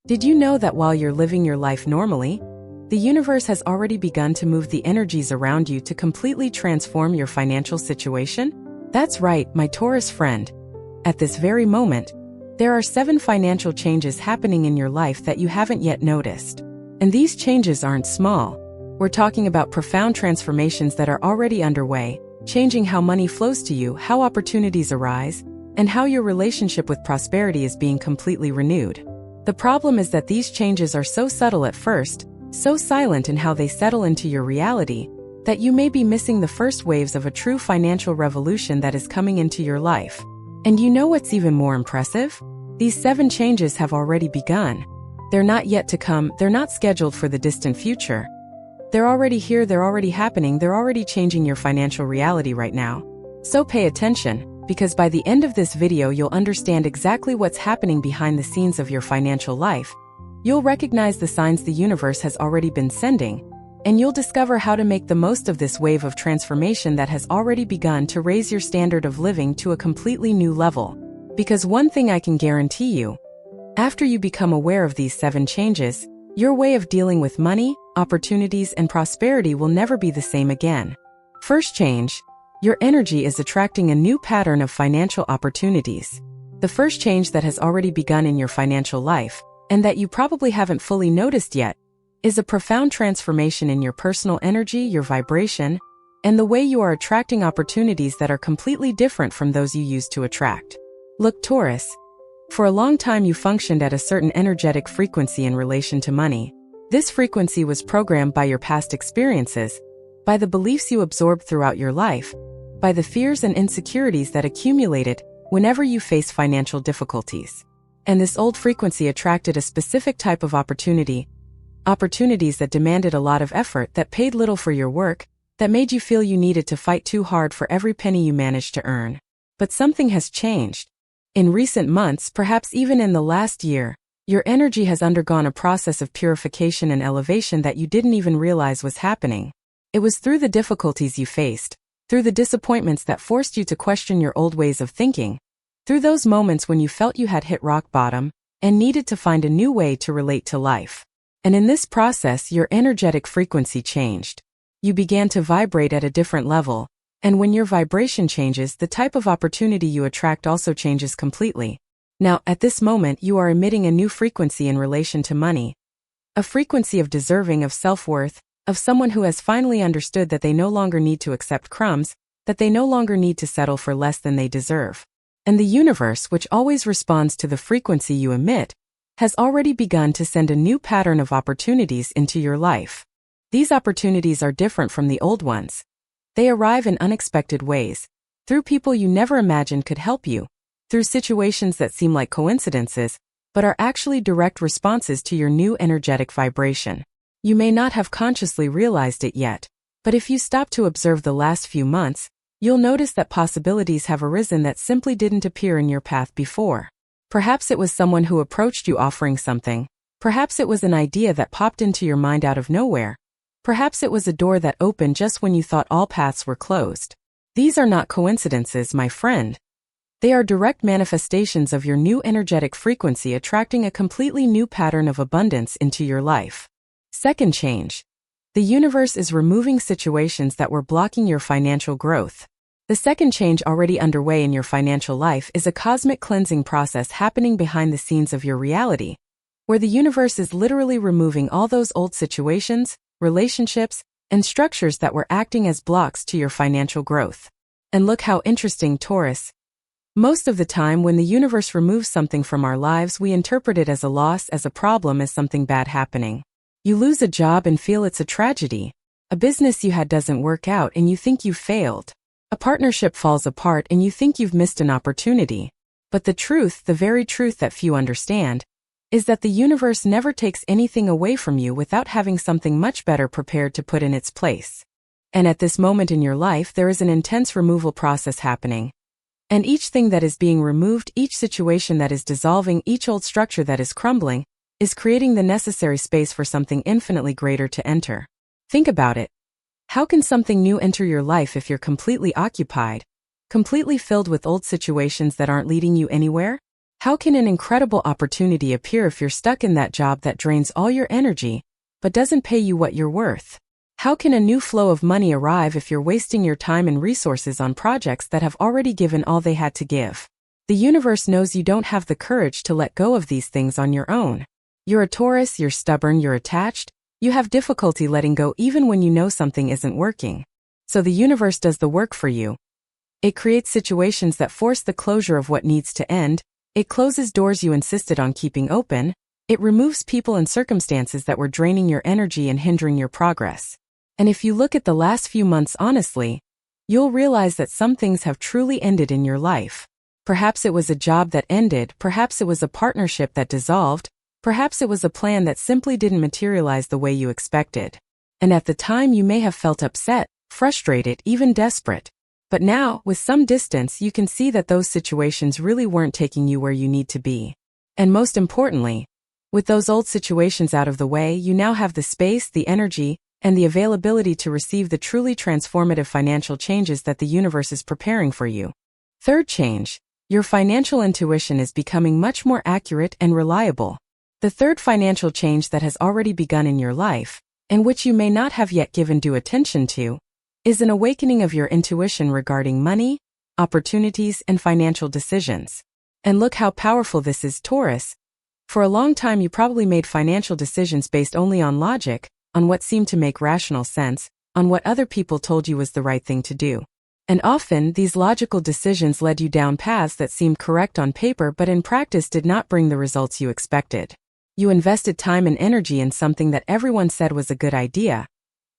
Did you know that while you're living your life normally, the universe has already begun to move the energies around you to completely transform your financial situation? That's right, my Taurus friend. At this very moment, there are 7 financial changes happening in your life that you haven't yet noticed. And these changes aren't small. We're talking about profound transformations that are already underway, changing how money flows to you, how opportunities arise, and how your relationship with prosperity is being completely renewed. The problem is that these changes are so subtle at first, so silent in how they settle into your reality, that you may be missing the first waves of a true financial revolution that is coming into your life. And you know what's even more impressive? These 7 changes have already begun. They're not yet to come, they're not scheduled for the distant future. They're already here, they're already happening, they're already changing your financial reality right now. So pay attention, because by the end of this video you'll understand exactly what's happening behind the scenes of your financial life. You'll recognize the signs the universe has already been sending, and you'll discover how to make the most of this wave of transformation that has already begun to raise your standard of living to a completely new level. Because one thing I can guarantee you, after you become aware of these 7 changes, your way of dealing with money, opportunities, and prosperity will never be the same again. First change, your energy is attracting a new pattern of financial opportunities. The first change that has already begun in your financial life, and that you probably haven't fully noticed yet, is a profound transformation in your personal energy, your vibration, and the way you are attracting opportunities that are completely different from those you used to attract. Look, Taurus, for a long time you functioned at a certain energetic frequency in relation to money. This frequency was programmed by your past experiences, by the beliefs you absorbed throughout your life, by the fears and insecurities that accumulated whenever you faced financial difficulties. And this old frequency attracted a specific type of opportunities that demanded a lot of effort, that paid little for your work, that made you feel you needed to fight too hard for every penny you managed to earn. But something has changed. In recent months, perhaps even in the last year, your energy has undergone a process of purification and elevation that you didn't even realize was happening. It was through the difficulties you faced, through the disappointments that forced you to question your old ways of thinking, through those moments when you felt you had hit rock bottom and needed to find a new way to relate to life. And in this process, your energetic frequency changed. You began to vibrate at a different level, and when your vibration changes, the type of opportunity you attract also changes completely. Now, at this moment, you are emitting a new frequency in relation to money. A frequency of deserving, of self-worth, of someone who has finally understood that they no longer need to accept crumbs, that they no longer need to settle for less than they deserve. And the universe, which always responds to the frequency you emit, has already begun to send a new pattern of opportunities into your life. These opportunities are different from the old ones. They arrive in unexpected ways, through people you never imagined could help you, through situations that seem like coincidences, but are actually direct responses to your new energetic vibration. You may not have consciously realized it yet, but if you stop to observe the last few months, you'll notice that possibilities have arisen that simply didn't appear in your path before. Perhaps it was someone who approached you offering something. Perhaps it was an idea that popped into your mind out of nowhere. Perhaps it was a door that opened just when you thought all paths were closed. These are not coincidences, my friend. They are direct manifestations of your new energetic frequency attracting a completely new pattern of abundance into your life. Second change. The universe is removing situations that were blocking your financial growth. The second change already underway in your financial life is a cosmic cleansing process happening behind the scenes of your reality, where the universe is literally removing all those old situations, relationships, and structures that were acting as blocks to your financial growth. And look how interesting, Taurus. Most of the time when the universe removes something from our lives, we interpret it as a loss, as a problem, as something bad happening. You lose a job and feel it's a tragedy. A business you had doesn't work out and you think you've failed. A partnership falls apart and you think you've missed an opportunity. But the truth, the very truth that few understand, is that the universe never takes anything away from you without having something much better prepared to put in its place. And at this moment in your life, there is an intense removal process happening. And each thing that is being removed, each situation that is dissolving, each old structure that is crumbling, is creating the necessary space for something infinitely greater to enter. Think about it. How can something new enter your life if you're completely occupied, completely filled with old situations that aren't leading you anywhere? How can an incredible opportunity appear if you're stuck in that job that drains all your energy, but doesn't pay you what you're worth? How can a new flow of money arrive if you're wasting your time and resources on projects that have already given all they had to give? The universe knows you don't have the courage to let go of these things on your own. You're a Taurus, you're stubborn, you're attached, you have difficulty letting go even when you know something isn't working. So the universe does the work for you. It creates situations that force the closure of what needs to end, it closes doors you insisted on keeping open, it removes people and circumstances that were draining your energy and hindering your progress. And if you look at the last few months honestly, you'll realize that some things have truly ended in your life. Perhaps it was a job that ended, perhaps it was a partnership that dissolved, perhaps it was a plan that simply didn't materialize the way you expected. And at the time you may have felt upset, frustrated, even desperate. But now, with some distance, you can see that those situations really weren't taking you where you need to be. And most importantly, with those old situations out of the way, you now have the space, the energy, and the availability to receive the truly transformative financial changes that the universe is preparing for you. Third change, your financial intuition is becoming much more accurate and reliable. The third financial change that has already begun in your life, and which you may not have yet given due attention to, is an awakening of your intuition regarding money, opportunities, and financial decisions. And look how powerful this is, Taurus. For a long time you probably made financial decisions based only on logic, on what seemed to make rational sense, on what other people told you was the right thing to do. And often, these logical decisions led you down paths that seemed correct on paper but in practice did not bring the results you expected. You invested time and energy in something that everyone said was a good idea,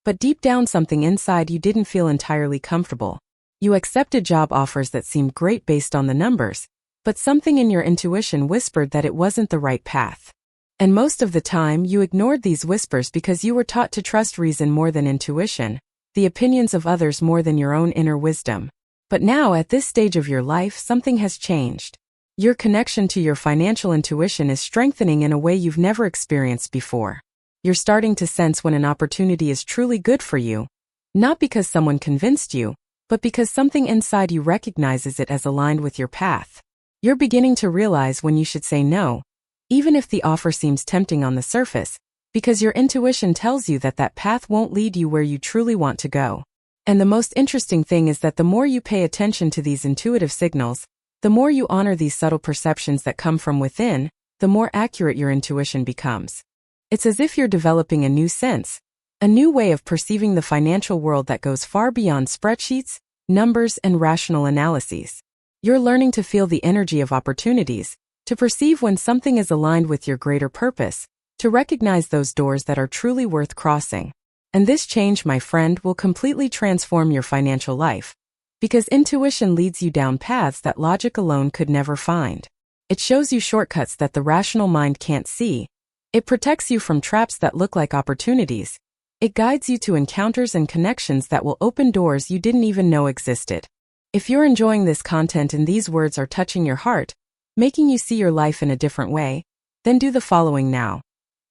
but deep down something inside you didn't feel entirely comfortable. You accepted job offers that seemed great based on the numbers, but something in your intuition whispered that it wasn't the right path. And most of the time, you ignored these whispers because you were taught to trust reason more than intuition, the opinions of others more than your own inner wisdom. But now, at this stage of your life, something has changed. Your connection to your financial intuition is strengthening in a way you've never experienced before. You're starting to sense when an opportunity is truly good for you, not because someone convinced you, but because something inside you recognizes it as aligned with your path. You're beginning to realize when you should say no, even if the offer seems tempting on the surface, because your intuition tells you that that path won't lead you where you truly want to go. And the most interesting thing is that the more you pay attention to these intuitive signals, the more you honor these subtle perceptions that come from within, the more accurate your intuition becomes. It's as if you're developing a new sense, a new way of perceiving the financial world that goes far beyond spreadsheets, numbers, and rational analyses. You're learning to feel the energy of opportunities, to perceive when something is aligned with your greater purpose, to recognize those doors that are truly worth crossing. And this change, my friend, will completely transform your financial life, because intuition leads you down paths that logic alone could never find. It shows you shortcuts that the rational mind can't see. It protects you from traps that look like opportunities. It guides you to encounters and connections that will open doors you didn't even know existed. If you're enjoying this content and these words are touching your heart, making you see your life in a different way, then do the following now.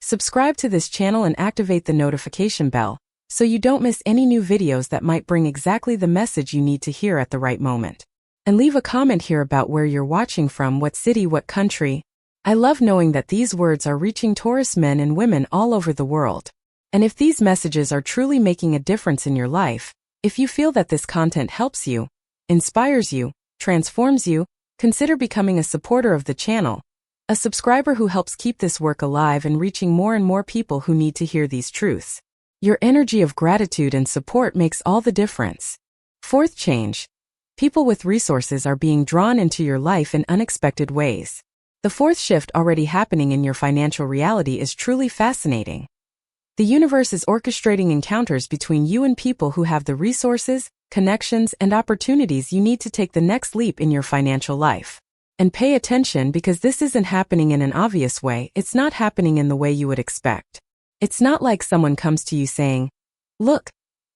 Subscribe to this channel and activate the notification bell, so you don't miss any new videos that might bring exactly the message you need to hear at the right moment. And leave a comment here about where you're watching from, what city, what country. I love knowing that these words are reaching Taurus men and women all over the world. And if these messages are truly making a difference in your life, if you feel that this content helps you, inspires you, transforms you, consider becoming a supporter of the channel, a subscriber who helps keep this work alive and reaching more and more people who need to hear these truths. Your energy of gratitude and support makes all the difference. Fourth change. People with resources are being drawn into your life in unexpected ways. The fourth shift already happening in your financial reality is truly fascinating. The universe is orchestrating encounters between you and people who have the resources, connections, and opportunities you need to take the next leap in your financial life. And pay attention, because this isn't happening in an obvious way, it's not happening in the way you would expect. It's not like someone comes to you saying, "Look,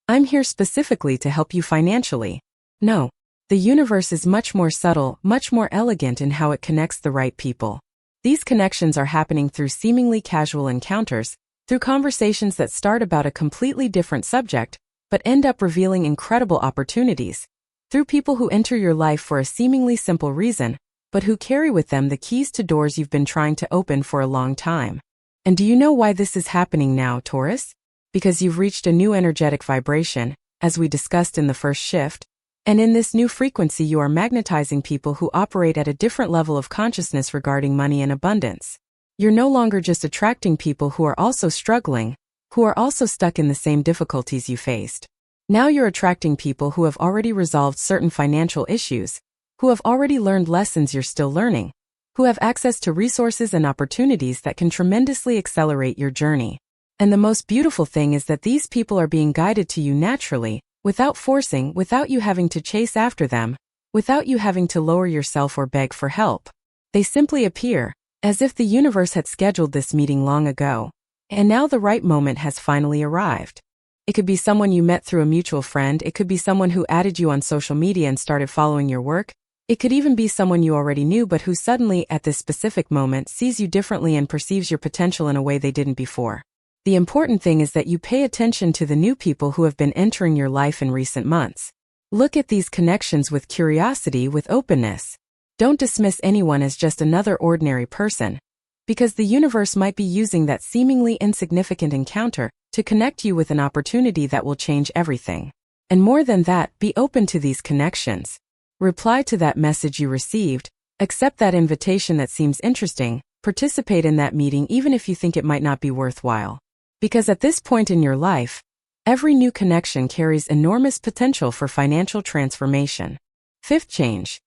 I'm here specifically to help you financially." No, the universe is much more subtle, much more elegant in how it connects the right people. These connections are happening through seemingly casual encounters, through conversations that start about a completely different subject, but end up revealing incredible opportunities, through people who enter your life for a seemingly simple reason, but who carry with them the keys to doors you've been trying to open for a long time. And do you know why this is happening now, Taurus? Because you've reached a new energetic vibration, as we discussed in the first shift, and in this new frequency you are magnetizing people who operate at a different level of consciousness regarding money and abundance. You're no longer just attracting people who are also struggling, who are also stuck in the same difficulties you faced. Now you're attracting people who have already resolved certain financial issues, who have already learned lessons you're still learning, who have access to resources and opportunities that can tremendously accelerate your journey. And the most beautiful thing is that these people are being guided to you naturally, without forcing, without you having to chase after them, without you having to lower yourself or beg for help. They simply appear, as if the universe had scheduled this meeting long ago, and now the right moment has finally arrived. It could be someone you met through a mutual friend, it could be someone who added you on social media and started following your work, it could even be someone you already knew but who suddenly, at this specific moment, sees you differently and perceives your potential in a way they didn't before. The important thing is that you pay attention to the new people who have been entering your life in recent months. Look at these connections with curiosity, with openness. Don't dismiss anyone as just another ordinary person, because the universe might be using that seemingly insignificant encounter to connect you with an opportunity that will change everything. And more than that, be open to these connections. Reply to that message you received, accept that invitation that seems interesting, participate in that meeting even if you think it might not be worthwhile. Because at this point in your life, every new connection carries enormous potential for financial transformation. Fifth change.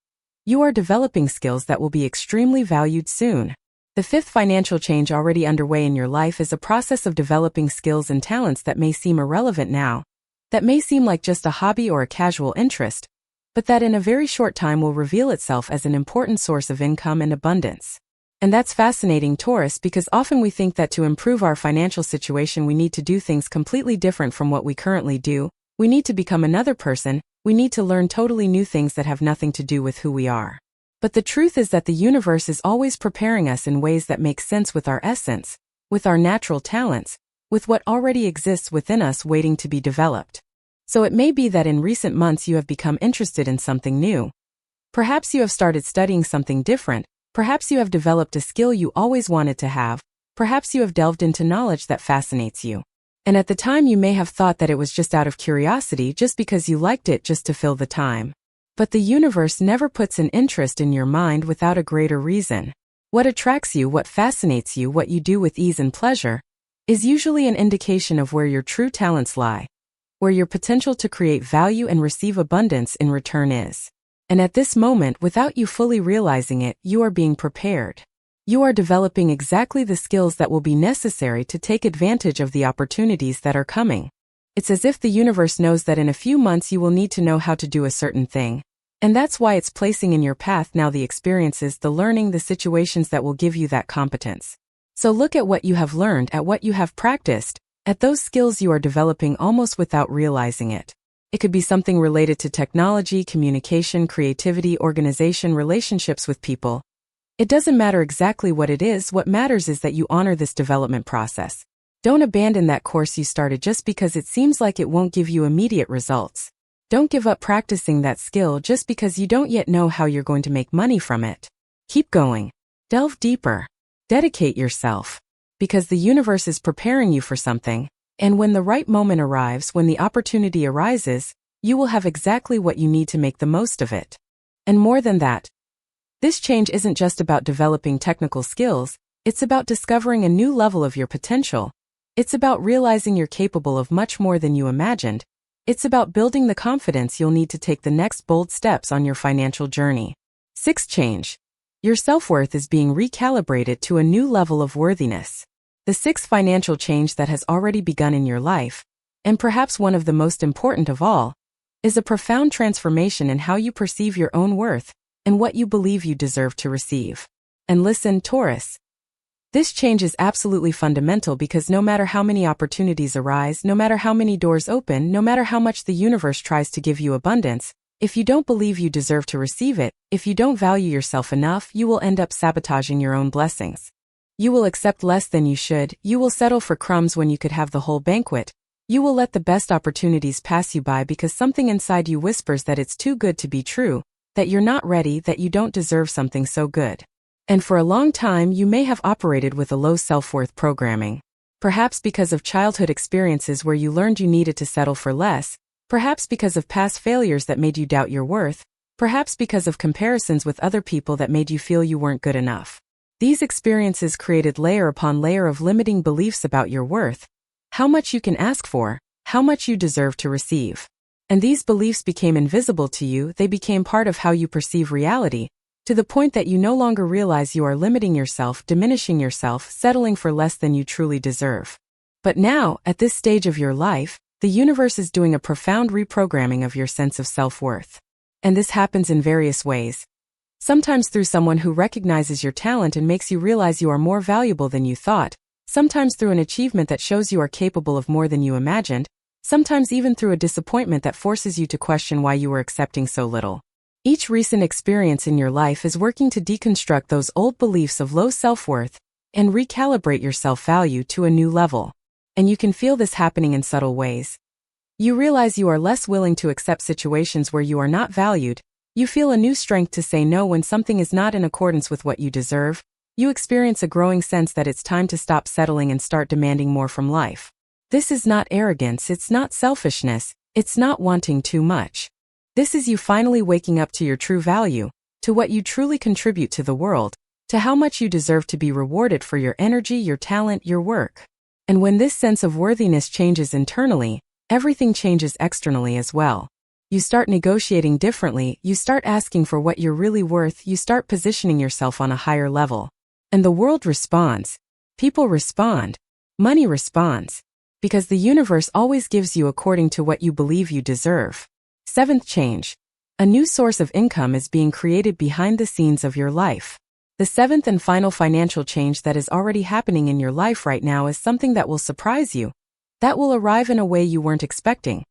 You are developing skills that will be extremely valued soon. The fifth financial change already underway in your life is a process of developing skills and talents that may seem irrelevant now, that may seem like just a hobby or a casual interest, but that in a very short time will reveal itself as an important source of income and abundance. And that's fascinating, Taurus, because often we think that to improve our financial situation we need to do things completely different from what we currently do, we need to become another person, we need to learn totally new things that have nothing to do with who we are. But the truth is that the universe is always preparing us in ways that make sense with our essence, with our natural talents, with what already exists within us waiting to be developed. So it may be that in recent months you have become interested in something new. Perhaps you have started studying something different. Perhaps you have developed a skill you always wanted to have, perhaps you have delved into knowledge that fascinates you. And at the time you may have thought that it was just out of curiosity, just because you liked it, just to fill the time. But the universe never puts an interest in your mind without a greater reason. What attracts you, what fascinates you, what you do with ease and pleasure, is usually an indication of where your true talents lie, where your potential to create value and receive abundance in return is. And at this moment, without you fully realizing it, you are being prepared. You are developing exactly the skills that will be necessary to take advantage of the opportunities that are coming. It's as if the universe knows that in a few months you will need to know how to do a certain thing. And that's why it's placing in your path now the experiences, the learning, the situations that will give you that competence. So look at what you have learned, at what you have practiced, at those skills you are developing almost without realizing it. It could be something related to technology, communication, creativity, organization, relationships with people. It doesn't matter exactly what it is, what matters is that you honor this development process. Don't abandon that course you started just because it seems like it won't give you immediate results. Don't give up practicing that skill just because you don't yet know how you're going to make money from it. Keep going. Delve deeper. Dedicate yourself. Because the universe is preparing you for something. And when the right moment arrives, when the opportunity arises, you will have exactly what you need to make the most of it. And more than that, this change isn't just about developing technical skills, it's about discovering a new level of your potential. It's about realizing you're capable of much more than you imagined. It's about building the confidence you'll need to take the next bold steps on your financial journey. Sixth change. Your self-worth is being recalibrated to a new level of worthiness. The sixth financial change that has already begun in your life, and perhaps one of the most important of all, is a profound transformation in how you perceive your own worth and what you believe you deserve to receive. And listen, Taurus, this change is absolutely fundamental because no matter how many opportunities arise, no matter how many doors open, no matter how much the universe tries to give you abundance, if you don't believe you deserve to receive it, if you don't value yourself enough, you will end up sabotaging your own blessings. You will accept less than you should, you will settle for crumbs when you could have the whole banquet, you will let the best opportunities pass you by because something inside you whispers that it's too good to be true, that you're not ready, that you don't deserve something so good. And for a long time, you may have operated with a low self-worth programming. Perhaps because of childhood experiences where you learned you needed to settle for less, perhaps because of past failures that made you doubt your worth, perhaps because of comparisons with other people that made you feel you weren't good enough. These experiences created layer upon layer of limiting beliefs about your worth, how much you can ask for, how much you deserve to receive. And these beliefs became invisible to you, they became part of how you perceive reality, to the point that you no longer realize you are limiting yourself, diminishing yourself, settling for less than you truly deserve. But now, at this stage of your life, the universe is doing a profound reprogramming of your sense of self-worth. And this happens in various ways. Sometimes through someone who recognizes your talent and makes you realize you are more valuable than you thought, sometimes through an achievement that shows you are capable of more than you imagined, sometimes even through a disappointment that forces you to question why you were accepting so little. Each recent experience in your life is working to deconstruct those old beliefs of low self-worth and recalibrate your self-value to a new level. And you can feel this happening in subtle ways. You realize you are less willing to accept situations where you are not valued. You feel a new strength to say no when something is not in accordance with what you deserve. You experience a growing sense that it's time to stop settling and start demanding more from life. This is not arrogance, it's not selfishness, it's not wanting too much. This is you finally waking up to your true value, to what you truly contribute to the world, to how much you deserve to be rewarded for your energy, your talent, your work. And when this sense of worthiness changes internally, everything changes externally as well. You start negotiating differently, you start asking for what you're really worth, you start positioning yourself on a higher level. And the world responds. People respond. Money responds. Because the universe always gives you according to what you believe you deserve. Seventh change. A new source of income is being created behind the scenes of your life. The seventh and final financial change that is already happening in your life right now is something that will surprise you, that will arrive in a way you weren't expecting.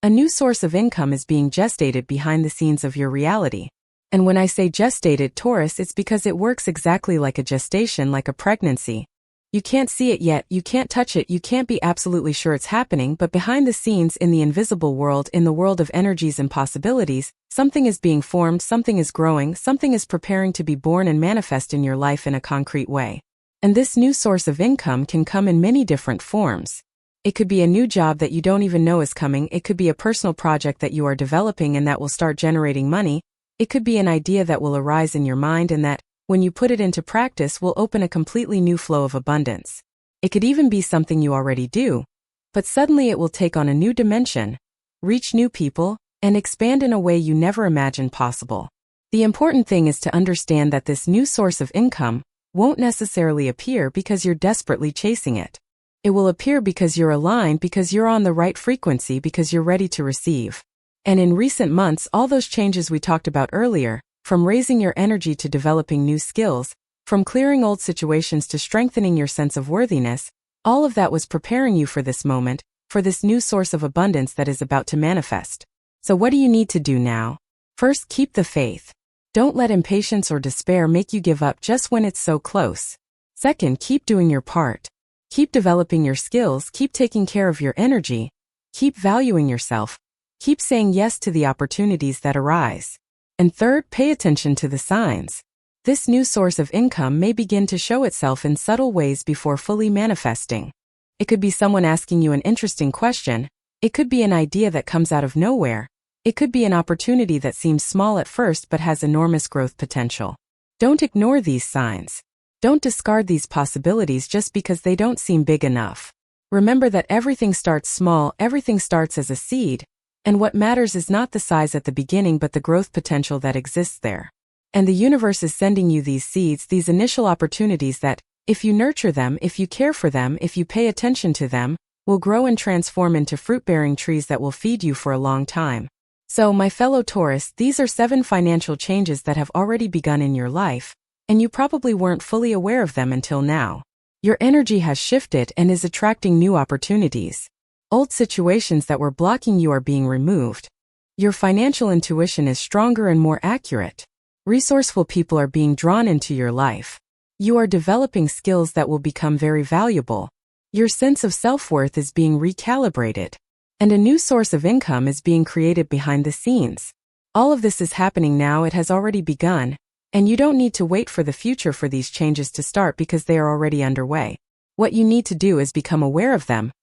A new source of income is being gestated behind the scenes of your reality. And when I say gestated, Taurus, it's because it works exactly like a gestation, like a pregnancy. You can't see it yet, you can't touch it, you can't be absolutely sure it's happening, but behind the scenes in the invisible world, in the world of energies and possibilities, something is being formed, something is growing, something is preparing to be born and manifest in your life in a concrete way. And this new source of income can come in many different forms. It could be a new job that you don't even know is coming, it could be a personal project that you are developing and that will start generating money, it could be an idea that will arise in your mind and that, when you put it into practice, will open a completely new flow of abundance. It could even be something you already do, but suddenly it will take on a new dimension, reach new people, and expand in a way you never imagined possible. The important thing is to understand that this new source of income won't necessarily appear because you're desperately chasing it. It will appear because you're aligned, because you're on the right frequency, because you're ready to receive. And in recent months, all those changes we talked about earlier, from raising your energy to developing new skills, from clearing old situations to strengthening your sense of worthiness, all of that was preparing you for this moment, for this new source of abundance that is about to manifest. So what do you need to do now? First, keep the faith. Don't let impatience or despair make you give up just when it's so close. Second, keep doing your part. Keep developing your skills, keep taking care of your energy, keep valuing yourself, keep saying yes to the opportunities that arise. And third, pay attention to the signs. This new source of income may begin to show itself in subtle ways before fully manifesting. It could be someone asking you an interesting question. It could be an idea that comes out of nowhere. It could be an opportunity that seems small at first but has enormous growth potential. Don't ignore these signs. Don't discard these possibilities just because they don't seem big enough. Remember that everything starts small, everything starts as a seed, and what matters is not the size at the beginning but the growth potential that exists there. And the universe is sending you these seeds, these initial opportunities that, if you nurture them, if you care for them, if you pay attention to them, will grow and transform into fruit-bearing trees that will feed you for a long time. So, my fellow Taurus, these are 7 financial changes that have already begun in your life, and you probably weren't fully aware of them until now. Your energy has shifted and is attracting new opportunities. Old situations that were blocking you are being removed. Your financial intuition is stronger and more accurate. Resourceful people are being drawn into your life. You are developing skills that will become very valuable. Your sense of self-worth is being recalibrated. And a new source of income is being created behind the scenes. All of this is happening now, it has already begun, and you don't need to wait for the future for these changes to start because they are already underway. What you need to do is become aware of them,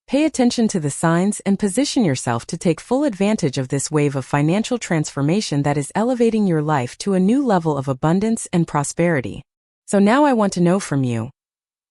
pay attention to the signs, and position yourself to take full advantage of this wave of financial transformation that is elevating your life to a new level of abundance and prosperity. So now I want to know from you,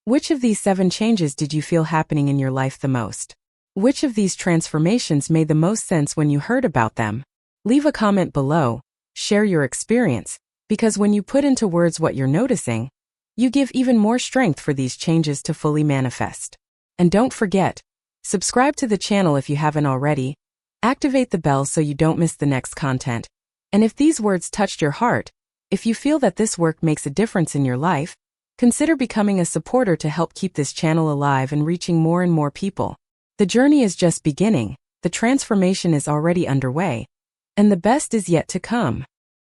which of these 7 changes did you feel happening in your life the most? Which of these transformations made the most sense when you heard about them? Leave a comment below, share your experience, because when you put into words what you're noticing, you give even more strength for these changes to fully manifest. And don't forget, subscribe to the channel if you haven't already, activate the bell so you don't miss the next content. And if these words touched your heart, if you feel that this work makes a difference in your life, consider becoming a supporter to help keep this channel alive and reaching more and more people. The journey is just beginning, the transformation is already underway, and the best is yet to come.